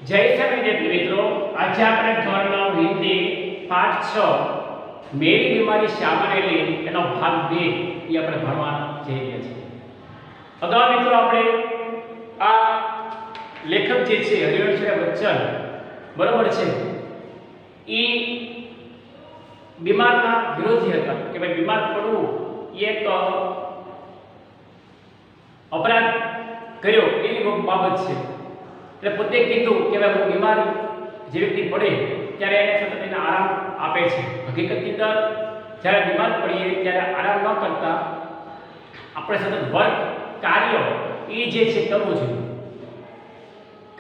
જય સમય વિદ્યાર્થી મિત્રો, આજે આપણે ધોરણ 9 હિન્દી પાઠ 6 મેરી બીમારી સામાન્ય લે એનો ભાગ 2 એ આપણે ભણવા જઈ રહ્યા છીએ. અગાઉ મિત્રો આપણે આ લેખક જે છે હરિવંશરાય બચ્ચન બરોબર છે, એ બીમારના વિરોધી હતા કે ભાઈ બીમાર પડવું એ એક અપરાધ કર્યો એવી બાબત છે. એટલે પોતે કીધું કે ભાઈ હું બીમાર જે વ્યક્તિ પડે ત્યારે એને સતત એને આરામ આપે છે. હકીકતની અંદર જ્યારે બીમાર પડીએ ત્યારે આરામ ન કરતા આપણે સતત વર્ક કાર્ય એ જે છે કરવું જોઈએ.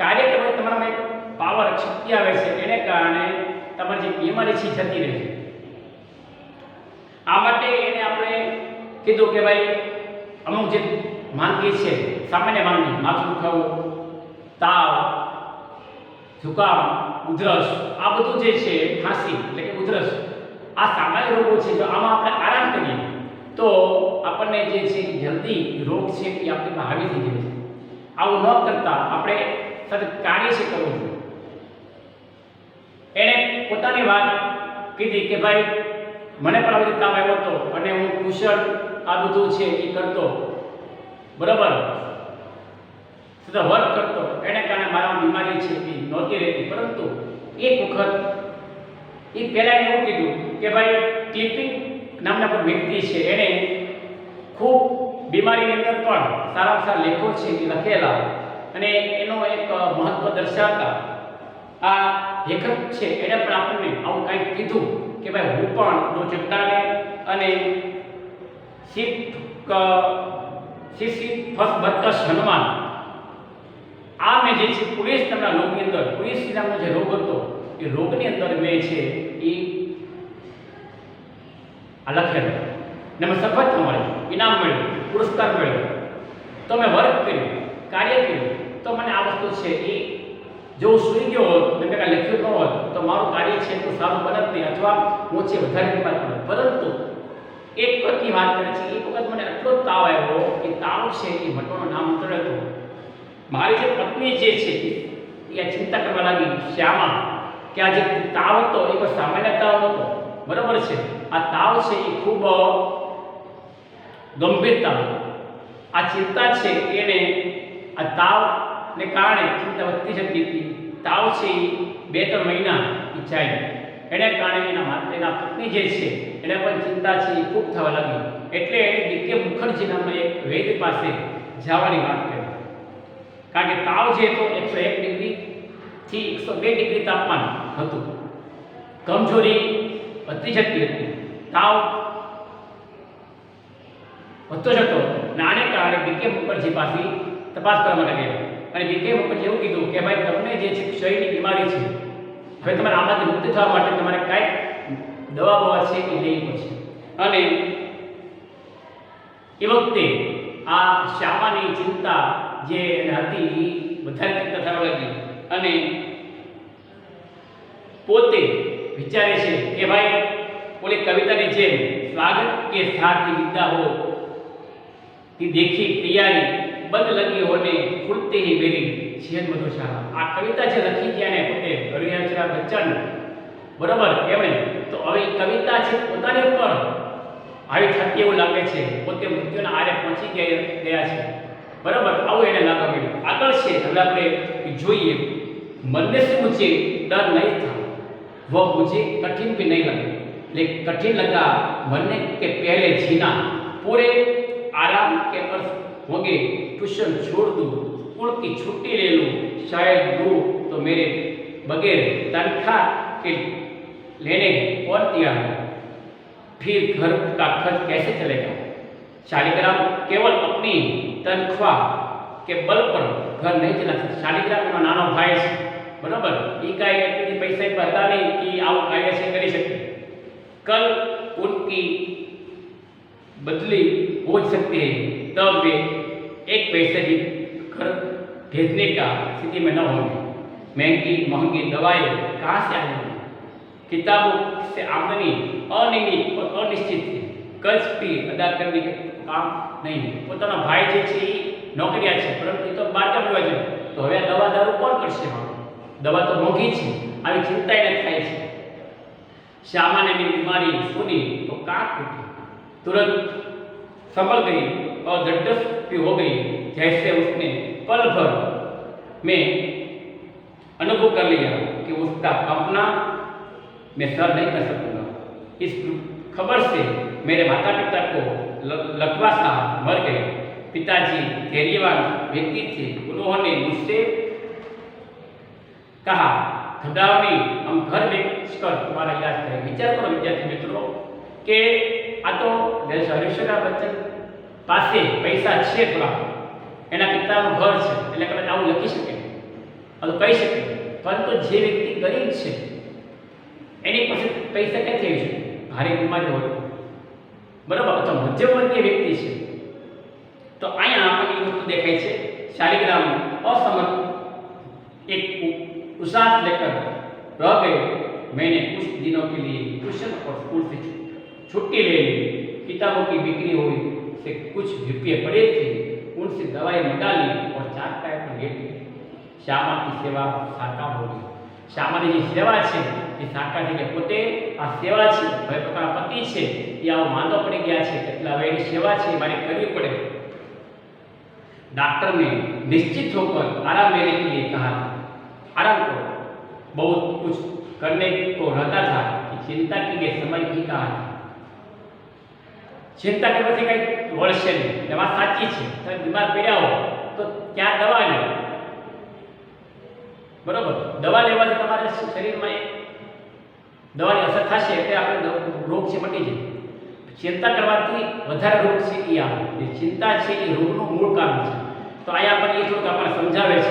કાર્ય કરવાથી તમારામાં એક પાવર શક્તિ આવે છે, એને કારણે તમારી જે બીમારી છે જતી રહે છે. આ માટે એને આપણે કીધું કે ભાઈ અમુક જે માંદગી છે, સામાન્ય માંદગી, માથું દુખાવું, તાવ, જુકામ, ઉધરસ, આ બધું જે છે ખાંસી એટલે કે ઉધરસ, આ સામાન્ય રોગો છે. જો આમાં આપણે આરામ કરીએ તો આપણને જે છે જલ્દી રોગ છે એ આપણીમાં આવી થઈ જાય છે. આવું ન કરતા આપણે સતત કાર્ય છે કરવું જોઈએ. એણે પોતાની વાત કીધી કે ભાઈ મને પણ આવી રીતે તાવ આવ્યો હતો અને હું કુશળ આ બધું છે એ કરતો, બરાબર, સતત વર્ક કરતો, એને કારણે મારા બીમારી છે એ નહોતી રહેતી. પરંતુ એક વખત એ પહેલાં એવું કીધું કે ભાઈ ક્લિપિંગ નામના કોઈ વ્યક્તિ છે, એણે ખૂબ બીમારીની અંદર પણ સારા સારા લેખો છે એ લખેલા અને એનો એક મહત્વ દર્શાવતા આ લેખક છે એણે પણ આપણને આવું કંઈક કીધું કે ભાઈ હું પણ જો ચટ્ટાને અને સિસિફસ બર્કસ હનુમાન આ મેં જે છે પુલિસ નામના રોગની અંદર, પુલિસ નામનો જે રોગ હતો એ રોગની અંદર મેં છે એ આ લખેલો ને મેં સફળતા મળી, ઇનામ મળ્યું, પુરસ્કાર મળ્યો. તો મેં વર્ક કર્યું, કાર્ય કર્યું, તો મને આ વસ્તુ છે એ જો હું સૂઈ ગયો હોત ને મેં કાંઈ લખ્યું ન હોત તો મારું કાર્ય છે એટલું સારું બનત નહીં, અથવા હું છે વધારે બીમાર પડત. પરંતુ એક વખતની વાત કરે છે, એક વખત મને એટલો તાવ આવ્યો કે તાવ છે એ મટવાનું નામ હતું. મારી જે પત્ની જે છે એ ચિંતા કરવા લાગી, શ્યામા, કે આ જે તાવ હતો એ કોઈ સામાન્ય તાવ નહોતો, બરાબર છે. આ તાવ છે એ ખૂબ ગંભીર તાવ. આ ચિંતા છે એને આ તાવને કારણે ચિંતા વધતી જતી હતી. તાવ છે એ 2-3 મહિના એ જાય, એને કારણે એના પત્ની જે છે એને પણ ચિંતા છે એ ખૂબ થવા લાગી. એટલે એને ડીકે મુખર્જી નામના એક વૈદ્ય પાસે જવાની વાત કરી. કારણ કે તાવ જે હતો 101 ડિગ્રીથી 102 ડિગ્રી તાપમાન હતું, કમજોરી વધતી જતી હતી, તાવ વધતો જતો. અને આને કારણે ડીકે મુખર્જી પાસે તપાસ કરવા માટે ગયા. અને ડીકે મુખર્જી એવું કીધું કે ભાઈ તમને જે છે ક્ષયની બીમારી છે, હવે તમારે આમાંથી મુક્ત થવા માટે તમારે કાંઈક દવાઓ છે એ લેવી પડશે. અને એ વખતે આ શ્યામાની ચિંતા જે હતી વધારે ચિંતા થવા લાગી અને પોતે વિચારે છે કે ભાઈ ઓલી કવિતાની જેમ સ્વાગત કે સાથી વિદા હો ती देखी तैयारी बंद लगी होने खुलते ही मेरी जीवन मधुशाला. આ કવિતા જે લખી છે ને પોતે હરિવંશરાય બચ્ચન, બરાબર, એમણે તો હવે કવિતા છે પોતાને ઉપર આવી થતી એવું લાગે છે, પોતે મૃત્યુના આરે પહોંચી ગયા છે, બરાબર, આવું એને લાગવા મળ્યું. આગળ છે હવે આપણે જોઈએ. મનને શું છે ડર નહીં था वो मुझे कठिन भी नहीं लगा, लेकिन कठिन लगा मरने के पहले जीना, पूरे आराम के अर्थ होंगे, ट्यूशन छोड़ दूँ, स्कूल की छुट्टी ले लूँ, शायद दूँ तो मेरे बगैर तनख्वाह के लेने कौन तैयार है, फिर घर का खर्च कैसे चलेगा. शालिग्राम केवल अपनी तनख्वाह के बल पर घर नहीं चला सकता. शालिग्राम एनो नानो भाई है, बराबर, ये कांई एटली पैसा पता नहीं कि आવું કાર્ય છે કરી શકે. कल उनकी बदली हो सकती है, तब वे एक पैसे भी घर भेजने का स्थिति में न होंगे. महंगी दवाएं कहाँ से आएंगी, किताबों से आमदनी अनियमित और अनिश्चित है, कर्ज भी अदा करने के काम नहीं है. પોતાનો ભાઈ જે છે એ નોકરિયા છે, પરંતુ એ તો બહાર ગામ રહેવા જાય, તો હવે દવા દારૂ કોણ કરશે? दवा तो मोंघी है, આવી चिंता એને થાય છે। श्यामा ने मेरी बीमारी सुनी तो कांप उठी, तुरंत संभल गई और झटस भी हो गई, जैसे उसने पल भर में अनुभव कर लिया कि उसका कंपना मैं सहन नहीं कर सकूंगा। इस खबर से मेरे माता पिता को लकवा सा मर गए। पिताजी धैर्यवान व्यक्ति थे, उन्होंने मुझसे कहा, घबराओ नहीं, हम घर बेचकर तुम्हारा इलाज करें। विचार करो विद्यार्थी मित्रों કે આ તો હરીશના બચ્ચન પાસે પૈસા છે થોડા, એના પિતાનું ઘર છે એટલે કદાચ આવું લખી શકે, આ તો કહી શકે, પરંતુ જે વ્યક્તિ ગરીબ છે એની પાસે પૈસા ક્યાંથી આવી શકે? ભારે બીમારી હોય, બરાબર, અથવા મધ્યમવર્ગીય વ્યક્તિ છે। તો અહીંયા આપણને એ વસ્તુ દેખાય છે, શાલિગ્રામ असमर्थ एक उसास लेकर रह गए। मैंने कुछ दिनों के लिए ट्यूशन और स्कूल से छुट्टी ले ली। किताबों की बिक्री हुई से कुछ रुपये पड़े थे, उनसे दवाई मंगा ली और चारपाई पर लेट गई। श्यामा की सेवा साकार हो गई। श्यामा की सेवा है ये साकार थी कि पोते आ सेवा है, भाई पोताना पति है ये आવો માંદો પડી ગયા છે એટલે હવે એની સેવા છે મારે કરવી પડે। डॉक्टर ने निश्चित होकर आराम लेने के लिए कहा था। आराम करो, बहुत कुछ करने को रहता था कि चिंता के लिए समय भी कहा था। चिंता करवाથી કઈ વળશે નહીં, એ વાત સાચી છે। તમે બીમાર પડ્યા હો તો ક્યાં દવા લો, બરોબર, દવા લેવાથી તમારા શરીરમાં દવાની અસર થશે એટલે આપણે રોગ છે મટી જાય। चिंता करवाથી વધારે રોગ છે એ આવે, જે ચિંતા છે એ રોગનું મૂળ કારણ છે। तो आया पर ये थोड़ा अपना समझावे छे,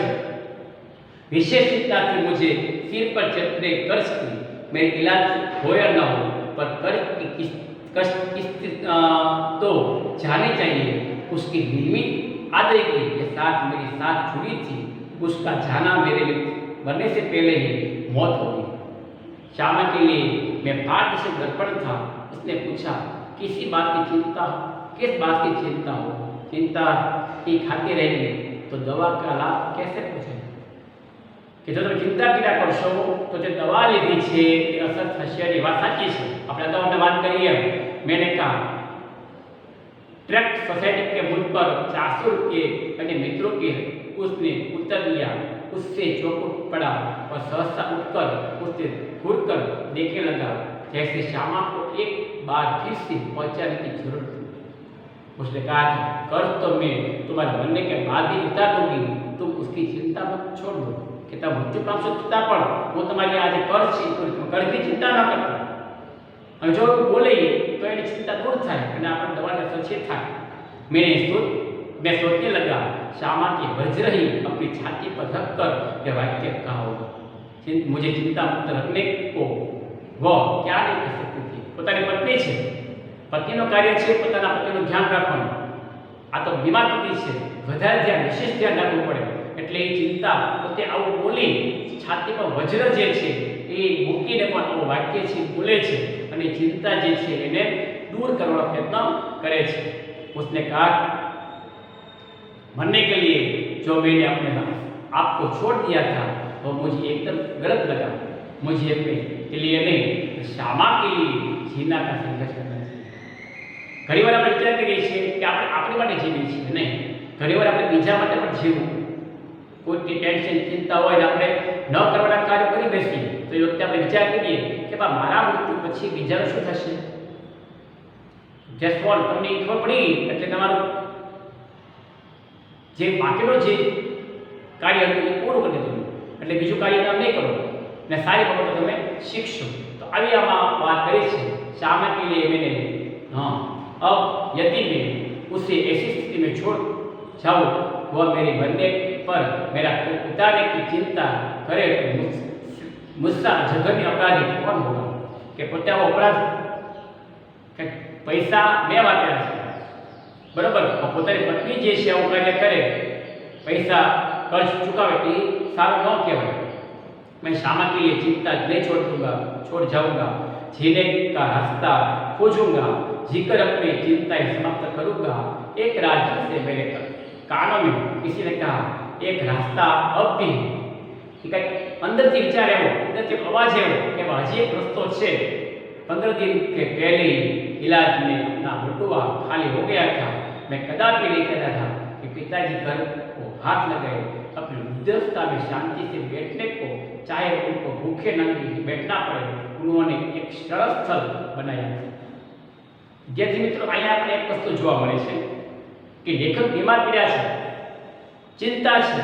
विशेष चिंता थी मुझे सिर पर चढ़ने कर्ज की, मेरे इलाज हो या न हो पर कर्ज की कष्ट तो जाने चाहिए। उसकी नियमित आदरेगी के साथ मेरी साथ जुड़ी थी, उसका जाना मेरे लिए मरने से पहले ही मौत हो गई। श्यामा के लिए मैं पाठ से दर्पण था। उसने पूछा, किसी बात की चिंता, किस बात की चिंता हो? चिंता ही खाती रहेगी तो दवा का लाभ कैसे पहुंचे? कि जो તમે ચિંતા કર્યા કરશો તો જે દવા લીધી છે એ અસર થશે, એ વાત સાચી છે। આપણે અગાઉ વાત કરીએ, मैंने कहा ट्रैक्ट सोसाइटी के मुझ पर 400 रुपये अपने मित्रों के उसने उत्तर दिया। उससे चौंक पड़ा और सहसा उठकर उससे घूरकर देखने लगा, जैसे श्यामा को एक बार फिर से पहुंचाने की जरूरत थी। उसने कहा, कर्ज तो मैं तुम्हारे मरने के बाद ही उतार दूंगी, तुम उसकी चिंता मत छोड़ दो। कि तुम मृत्यु पामशो छतां पण હું તમારી આજે કર્જ છે કર્જની चिंता न करता। અને જો બોલે તો એની चिंता दूर થાય અને આપણે દવાની અસર છે થાય। मैं सोचने लगा, श्यामा की वज्र ही अपनी छाती पर रखकर यह वाक्य कहा होगा, मुझे चिंता मुक्त रखने को वह क्या नहीं कर सकती थी। પોતાની પત્ની છે, પત્નીનું કાર્ય છે પોતાના પતિનું ધ્યાન રાખવાનું। આ તો બીમાર પતિ છે, વધારે ધ્યાન, વિશેષ ધ્યાન રાખવું પડે એટલે એ ચિંતા પોતે આવું બોલી છાતી પર વજ્ર જે છે એ મૂકીને પણ આવું વાક્ય છે બોલે છે અને ચિંતા જે છે એને दूर करने का प्रयत्न करे छे। उसने कहा, मरने के लिए जो मैंने अपने आपको छोड़ दिया था वो मुझे एकदम गलत लगा। मुझे अपने के लिए नहीं, श्यामा के लिए जीना का संघर्ष करना चाहिए। घणी વાર આપણે વિચાર કરીએ છીએ કે આપણે આપણી માટે જીવીએ છીએ, નહીં, ઘણી વાર આપણે બીજા માટે પણ જીવવું। કોઈ ટેન્શન ચિંતા હોય ને આપણે ન કરવાના કાર્ય કરી બેસીએ તો એ વખતે આપણે વિચાર કરીએ કે બા મારા મૃત્યુ પછી બીજાનું શું થશે। જસ્ટ ફોર તમને ખબર પડી એટલે તમારું જે બાકીનો જે કાર્ય હતું એ પૂરું કરી દીધું એટલે બીજું કાર્ય તમે નહીં કરો ને સારી બાબતો તમે શીખશો। તો આવી આમાં વાત કરી છે, श्यामा के लिए मैंने हाँ अब यदि मैं उसे ऐसी स्थिति में छोड़ जाऊँ वह मेरे मरने पर मेरा उतारने की चिंता करे तो मुझसा जघन्य अपराधी कौन होगा। कि पोते आવો अपराध पैसा मैं वाप्या છે बराबर, પોતાની પત્ની જે છે આવું કાર્ય કરે પૈસા कर्ज चुकावे એ સારું ન કહેવાય। मैं श्यामा के लिए चिंता नहीं छोड़ जाऊंगा, जीने का रास्ता खोजूंगा, जीकर अपनी चिंताएं समाप्त करूंगा। एक राज्य से मेरे कानों में किसी ने कहा, एक रास्ता अब भी कि કંઈક અંદરથી વિચાર આવ્યો, અંદરથી અવાજ આવ્યો કે હજી એક રસ્તો છે। 15 दिन के पहले ही इलाज में अपना बटुआ खाली हो गया था। मैं कदापि नहीं कहता था कि पिताजी घर को हाथ लगाए, अपनी वृद्धावस्था में शांति से बैठने को, चाहे उनको भूखे नंगे बैठना पड़े, उन्होंने एक सरल स्थल बनाया। विद्यार्थी मित्रों, અહીંયા આપણે એક વસ્તુ જોવા મળે છે કે લેખક બીમાર પડ્યા છે, ચિંતા છે,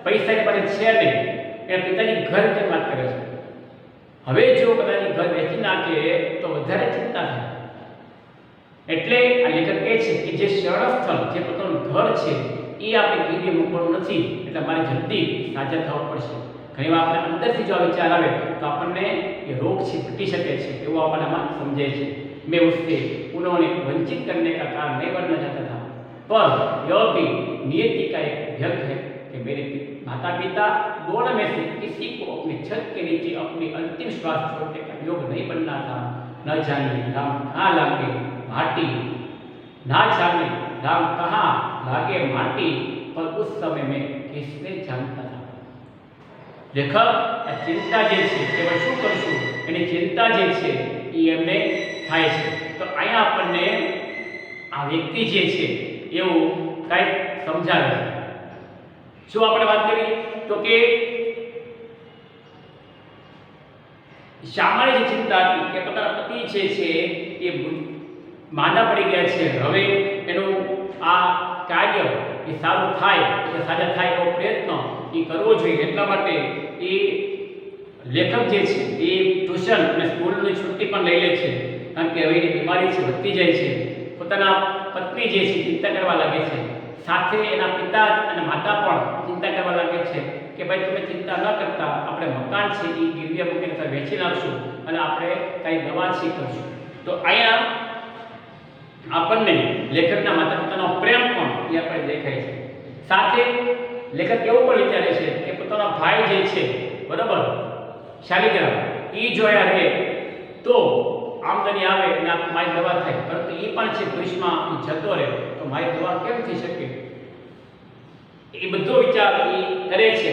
પૈસાની પાસે છે નહીં, એના પિતાજી ઘર કેમ વાત કરે છે। હવે જો કદાચ ઘર વેચી નાખે તો વધારે ચિંતા થાય। એટલે આ લેખક કહે છે કે જે સરળ સ્થળ, જે પોતાનું ઘર છે એ આપણે ગીરવે મૂકવાનું નથી, એટલે મારે જલ્દી સાજા થવું પડશે। ઘણીવાર આપણે અંદરથી જો આ વિચાર આવે તો આપણને એ રોગ છે ઘટી શકે છે એવું આપણને આમાં સમજાય છે। मैं उससे उन्होंने वंचित करने का कारण नहीं बनना चाहता था, पर यह भी नियति का एक व्यंग है कि मेरे माता पिता दोनों में से किसी को अपनी छत के नीचे अपनी अंतिम श्वास छोड़ने का योग नहीं बनना था। न जाने राम कहाँ लागे माटी, ना जाने राम कहाँ लागे माटी, पर उस समय में किसने जानता था। लेखक आ चिंता जे छे केवल शुं करशुं एनी चिंता जे छे ई एमने થાય છે। તો અહીંયા આપણને આ વ્યક્તિ જે છે એવું કંઈક સમજાવે છે। જો આપણે વાત કરીએ તો કે સામાન્ય જે ચિંતા હતી કે પોતાના પતિ જે છે એ માંદા પડી ગયા છે, હવે એનું આ કાર્ય એ સારું થાય, એ સાજા થાય એવો પ્રયત્ન એ કરવો જોઈએ। એટલા માટે એ લેખક જે છે એ ટ્યુશન અને સ્કૂલની છુટ્ટી પણ લઈ લે છે, કારણ કે હવે એની બીમારી છે વધતી જાય છે। પોતાના પત્ની જે છે ચિંતા કરવા લાગે છે, સાથે એના પિતા અને માતા પણ ચિંતા કરવા લાગે છે કે ભાઈ તમે ચિંતા ન કરતા, આપણે મકાન છે એ ગીરવે મૂકીને વેચી નાખશું અને આપણે કંઈ દવા છે કરશું। તો અહીંયા આપણને લેખકના માતા પિતાનો પ્રેમ પણ એ આપણે દેખાય છે। સાથે લેખક એવું પણ વિચારે છે કે પોતાનો ભાઈ જે છે બરાબર શાલિગ્રામ એ જોયા રહે તો આમદની આવે અને મારી દવા થાય, પરંતુ એ પણ છે ભવિષ્યમાં જતો રહે તો મારી દવા કેમ થઈ શકે, એ બધો વિચાર એ કરે છે।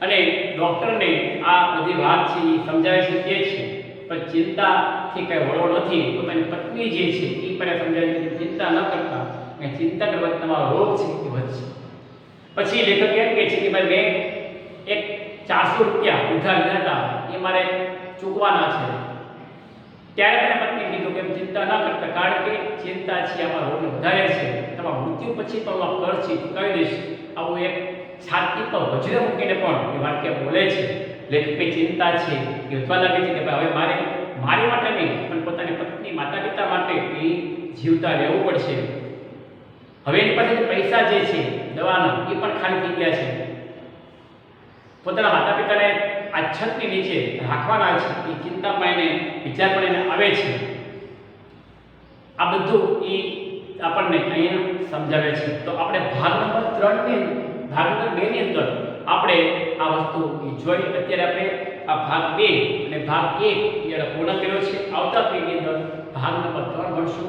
અને ડૉક્ટરને આ બધી વાત છે એ સમજાવે છે કે છે, પણ ચિંતાથી કંઈ વળો નથી। પોતાની પત્ની જે છે એ પણ સમજાવે છે કે ચિંતા ન કરતા, અને ચિંતા કરવાથી તમારો રોગ છે એ વધશે। પછી લેખક એમ કહે છે કે ભાઈ મેં એક 400 રૂપિયા ઉધાર લીધા હતા એ મારે ચૂકવાના છે। ત્યારે મને પત્ની કીધું કે ચિંતા ન કરતા, કારણ કે ચિંતા છે આમાં રોગ વધારે છે, તમારા મૃત્યુ પછી પણ આ કર છે ચૂકવી દઈશ। આવું એક છાતી પર વજ્ર મૂકીને પણ એ વાક્ય બોલે છે। લેખકની ચિંતા છે એ વધવા લાગે છે કે ભાઈ હવે મારી માટે નહીં પણ પોતાની પત્ની માતા પિતા માટે એ જીવતા રહેવું પડશે। હવે એની પાસે પૈસા જે છે દવાના એ પણ ખાલી થઈ ગયા છે। પોતાના માતા પિતાને આ છતની નીચે રાખવાના છે એ ચિંતા પણ એને વિચાર પણ એને આવે છે। આ બધું એ આપણને અહીંયા સમજાવે છે। તો આપણે ભાગ નંબર 2 ની અંદર આપણે આ વસ્તુ જોઈ। અત્યારે આપણે આ ભાગ 2 અને ભાગ 1 એ પૂર્ણ કર્યો છે। આવતા પેઢીની અંદર ભાગ નંબર 3 ભણશું।